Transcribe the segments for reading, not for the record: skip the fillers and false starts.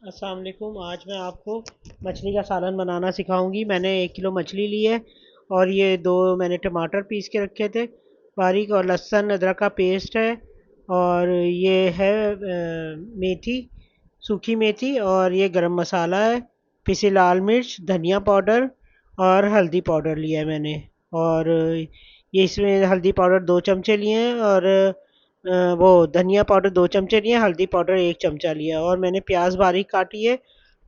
अस्सलाम वालेकुम। आज मैं आपको मछली का सालन बनाना सिखाऊंगी। मैंने 1 किलो मछली ली है और ये दो मैंने टमाटर पीस के रखे थे बारीक, और लहसुन अदरक का पेस्ट है, और ये है मेथी, सूखी मेथी, और ये गरम मसाला है, पिसी लाल मिर्च, धनिया पाउडर और हल्दी पाउडर लिया है मैंने। और ये इसमें हल्दी पाउडर 2 चमचे लिए हैं, और वो धनिया पाउडर 2 चमचे लिए, हल्दी पाउडर 1 चमचा लिया, और मैंने प्याज बारीक काटी है,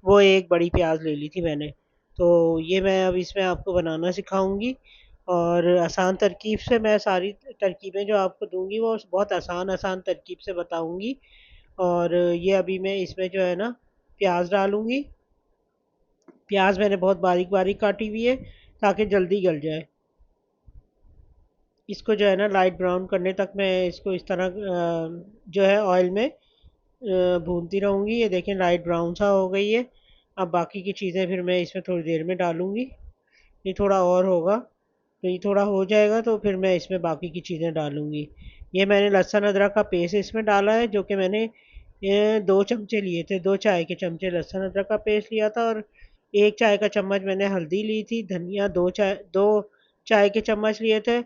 वो एक बड़ी प्याज ले ली थी मैंने। तो ये मैं अब इसमें आपको बनाना सिखाऊंगी, और आसान तरकीब से मैं सारी तरकीबें जो आपको दूंगी वो बहुत आसान आसान तरकीब से बताऊंगी। और ये अभी मैं इसमें जो है ना प्याज डालूंगी। प्याज मैंने बहुत बारीक बारीक काटी हुई है ताकि जल्दी गल जाए। इसको जो है ना लाइट ब्राउन करने तक मैं इसको इस तरह जो है ऑयल में भूनती रहूँगी। ये देखें लाइट ब्राउन सा हो गई है। अब बाकी की चीज़ें फिर मैं इसमें थोड़ी देर में डालूँगी। ये थोड़ा और होगा, तो ये थोड़ा हो जाएगा तो फिर मैं इसमें बाकी की चीज़ें डालूँगी। ये मैंने लहसुन अदरक का पेस्ट इसमें डाला है, जो कि मैंने ये 2 चमचे लिए थे, 2 चाय के चमचे लहसुन अदरक का पेस्ट लिया था, और 1 चाय का चम्मच मैंने हल्दी ली थी, धनिया 2 चाय के चम्मच लिए थे,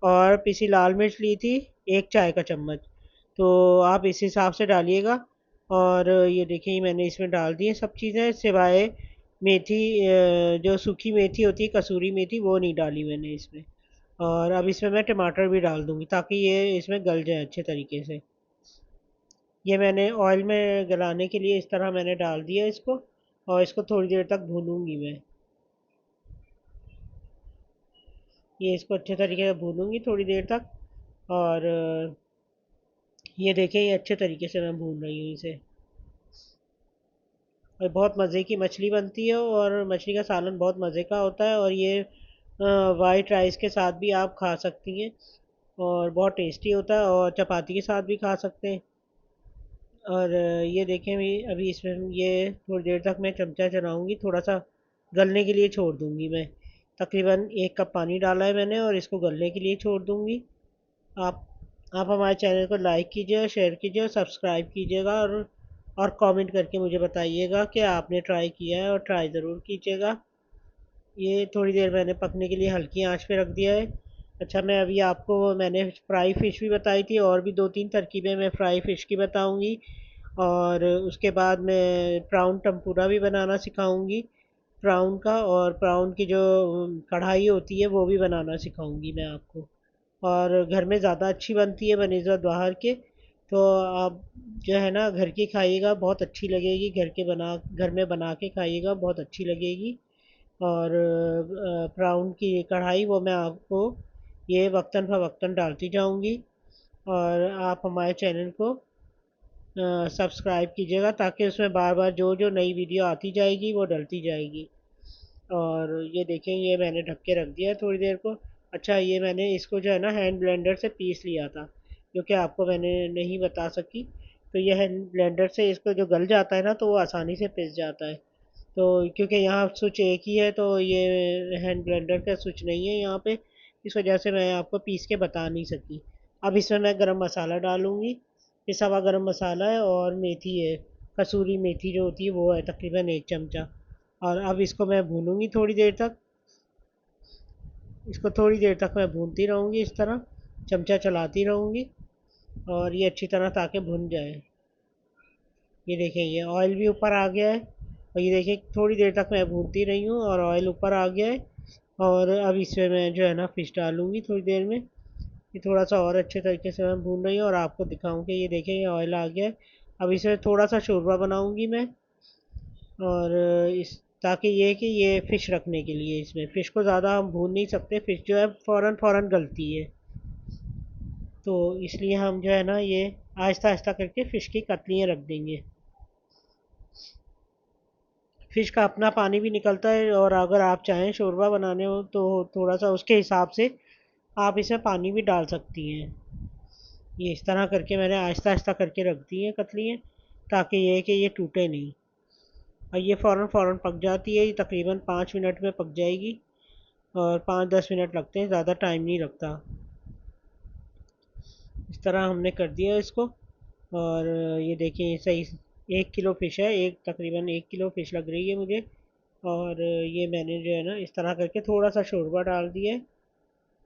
और पिसी लाल मिर्च ली थी 1 चाय का चम्मच। तो आप इस हिसाब से डालिएगा। और ये देखिए मैंने इसमें डाल दिए सब चीज़ें, सिवाय मेथी, जो सूखी मेथी होती है, कसूरी मेथी, वो नहीं डाली मैंने इसमें। और अब इसमें मैं टमाटर भी डाल दूँगी ताकि ये इसमें गल जाए अच्छे तरीके से। ये मैंने ऑयल में गलाने के लिए इस तरह मैंने डाल दिया इसको, और इसको थोड़ी देर तक भूनूंगी मैं। ये इसको अच्छे तरीके से भूनूंगी थोड़ी देर तक। और ये देखें ये अच्छे तरीके से मैं भून रही हूँ इसे। और बहुत मज़े की मछली बनती है, और मछली का सालन बहुत मज़े का होता है, और ये वाइट राइस के साथ भी आप खा सकती हैं, और बहुत टेस्टी होता है, और चपाती के साथ भी खा सकते हैं। और ये देखें भी अभी इसमें ये थोड़ी देर तक मैं चमचा चलाऊंगी, थोड़ा सा गलने के लिए छोड़ दूंगी मैं। तकरीबन 1 कप पानी डाला है मैंने, और इसको गलने के लिए छोड़ दूंगी। आप आप हमारे चैनल को लाइक कीजिए, शेयर कीजिए और सब्सक्राइब कीजिएगा, और कमेंट करके मुझे बताइएगा कि आपने ट्राई किया है, और ट्राई ज़रूर कीजिएगा। ये थोड़ी देर मैंने पकने के लिए हल्की आंच पे रख दिया है। अच्छा, मैं अभी आपको मैंने फ्राई फ़िश भी बताई थी, और भी 2-3 तरकीबें मैं फ्राई फ़िश की बताऊंगी। और उसके बाद मैं प्राउन टम्पूरा भी बनाना सिखाऊंगी, प्राउन का, और प्राउन की जो कढ़ाई होती है वो भी बनाना सिखाऊंगी मैं आपको। और घर में ज़्यादा अच्छी बनती है बनस्बत बाहर के। तो आप जो है ना घर की खाइएगा, बहुत अच्छी लगेगी। घर में बना के खाइएगा, बहुत अच्छी लगेगी। और ब्राउन की कढ़ाई वो मैं आपको ये वक्तन फ़वक्तन डालती जाऊंगी। और आप हमारे चैनल को सब्सक्राइब कीजिएगा ताकि उसमें बार बार जो जो नई वीडियो आती जाएगी वो डलती जाएगी। और ये देखें ये मैंने ढक के रख दिया है थोड़ी देर को। अच्छा, ये मैंने इसको जो है ना हैंड ब्लेंडर से पीस लिया था, जो कि आपको मैंने नहीं बता सकी। तो ये हैंड ब्लेंडर से इसको जो गल जाता है ना, तो वो आसानी से पिस जाता है। तो क्योंकि यहाँ स्विच एक ही है, तो ये हैंड ब्लेंडर का स्विच नहीं है यहाँ पे, इस वजह से मैं आपको पीस के बता नहीं सकी। अब इसमें मैं गरम मसाला डालूँगी। ये सवा गरम मसाला है, और मेथी है, कसूरी मेथी जो होती है वो है तकरीबन 1 चमचा। और अब इसको मैं भूनूँगी थोड़ी देर तक। इसको थोड़ी देर तक मैं भूनती रहूँगी इस तरह, चमचा चलाती रहूँगी, और ये अच्छी तरह ताकि भुन जाए। ये देखें ये ऑयल भी ऊपर आ गया है, और ये देखिए थोड़ी देर तक मैं भूनती रही हूँ और ऑयल ऊपर आ गया है। और अब इसमें मैं जो है ना फ़िश डालूँगी थोड़ी देर में। ये थोड़ा सा और अच्छे तरीके से मैं भून रही हूँ, और आपको दिखाऊँ कि ये देखें ये ऑयल आ गया है। अब इसमें थोड़ा सा शोरबा बनाऊँगी मैं। और इस ताकि ये कि ये फ़िश रखने के लिए इसमें फ़िश को ज़्यादा हम भून नहीं सकते, फ़िश जो है फ़ौरन फ़ौरन गलती है। तो इसलिए हम जो है ना ये आहिस्ता आहिस्ता करके फ़िश की कतलियाँ रख देंगे। फ़िश का अपना पानी भी निकलता है, और अगर आप चाहें शोरबा बनाने हो तो थोड़ा सा उसके हिसाब से आप इसमें पानी भी डाल सकती हैं। ये इस तरह करके मैंने आहिस्ता आहिस्ता करके रख दी हैं कतलियाँ, ताकि ये कि ये टूटे नहीं। और ये फ़ौरन फ़ौरन पक जाती है, ये तकरीबन 5 मिनट में पक जाएगी, और 5-10 मिनट लगते हैं, ज़्यादा टाइम नहीं लगता। इस तरह हमने कर दिया इसको। और ये देखिए सही 1 किलो फ़िश है, एक तकरीबन 1 किलो फ़िश लग रही है मुझे। और ये मैंने जो है ना इस तरह करके थोड़ा सा शोरबा डाल दिया है,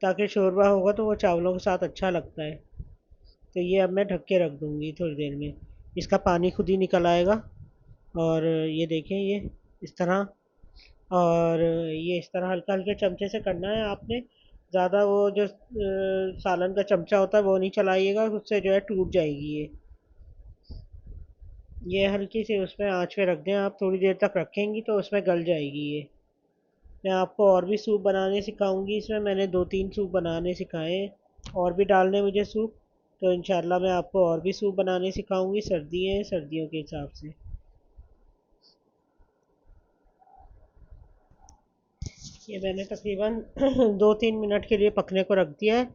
ताकि शोरबा होगा तो वो चावलों के साथ अच्छा लगता है। तो ये अब मैं ढक के रख दूँगी थोड़ी देर में, इसका पानी खुद ही निकल आएगा। और ये देखें ये इस तरह। और ये इस तरह हल्का हल्के चमचे से करना है आपने। ज़्यादा वो जो सालन का चमचा होता है वो नहीं चलाइएगा, उससे जो है टूट जाएगी ये हल्की सी उसमें आंच पे रख दें आप, थोड़ी देर तक रखेंगी तो उसमें गल जाएगी ये। मैं आपको और भी सूप बनाने सिखाऊंगी, इसमें मैंने 2-3 सूप बनाने सिखाए हैं, और भी डालने मुझे सूप। तो इंशाल्लाह मैं आपको और भी सूप बनाने सिखाऊंगी, सर्दी है सर्दियों के हिसाब से। ये मैंने तकरीबन 2-3 मिनट के लिए पकने को रख दिया है,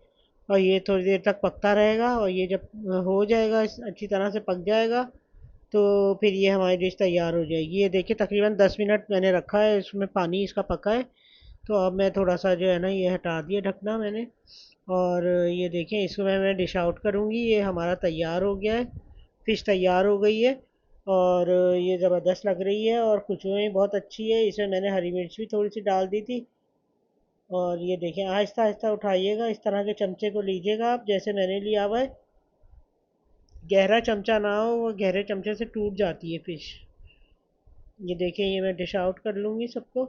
और ये थोड़ी देर तक पकता रहेगा। और ये जब हो जाएगा, अच्छी तरह से पक जाएगा, तो फिर ये हमारी डिश तैयार हो जाएगी। ये देखिए तकरीबन 10 मिनट मैंने रखा है, इसमें पानी इसका पका है। तो अब मैं थोड़ा सा जो है ना ये हटा दिया ढकना मैंने। और ये देखें इसको मैं डिश आउट करूँगी, ये हमारा तैयार हो गया है। फ़िश तैयार हो गई है, और ये ज़बरदस्त लग रही है, और खुशबू भी बहुत अच्छी है। इसमें मैंने हरी मिर्च भी थोड़ी सी डाल दी थी। और ये देखें आहिस्ता आहिस्ता उठाइएगा, इस तरह के चमचे को लीजिएगा आप, जैसे मैंने लिया हुआ है। गहरा चमचा ना हो, वो गहरे चमचे से टूट जाती है फ़िश। ये देखें ये मैं डिश आउट कर लूँगी सबको।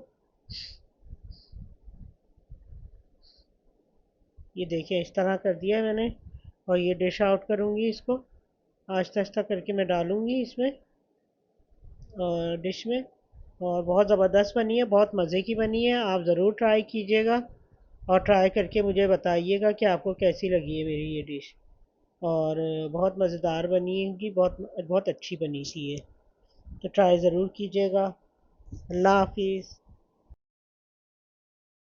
ये देखिए इस तरह कर दिया है मैंने, और ये डिश आउट करूँगी इसको। आहिस्ता आहिस्ता करके मैं डालूँगी इसमें, डिश में। और बहुत ज़बरदस्त बनी है, बहुत मज़े की बनी है, आप ज़रूर ट्राई कीजिएगा। और ट्राई करके मुझे बताइएगा कि आपको कैसी लगी है मेरी ये डिश। और बहुत मज़ेदार बनी है, बहुत बहुत अच्छी बनी थी ये। तो ट्राई ज़रूर कीजिएगा। अल्लाह हाफिज़।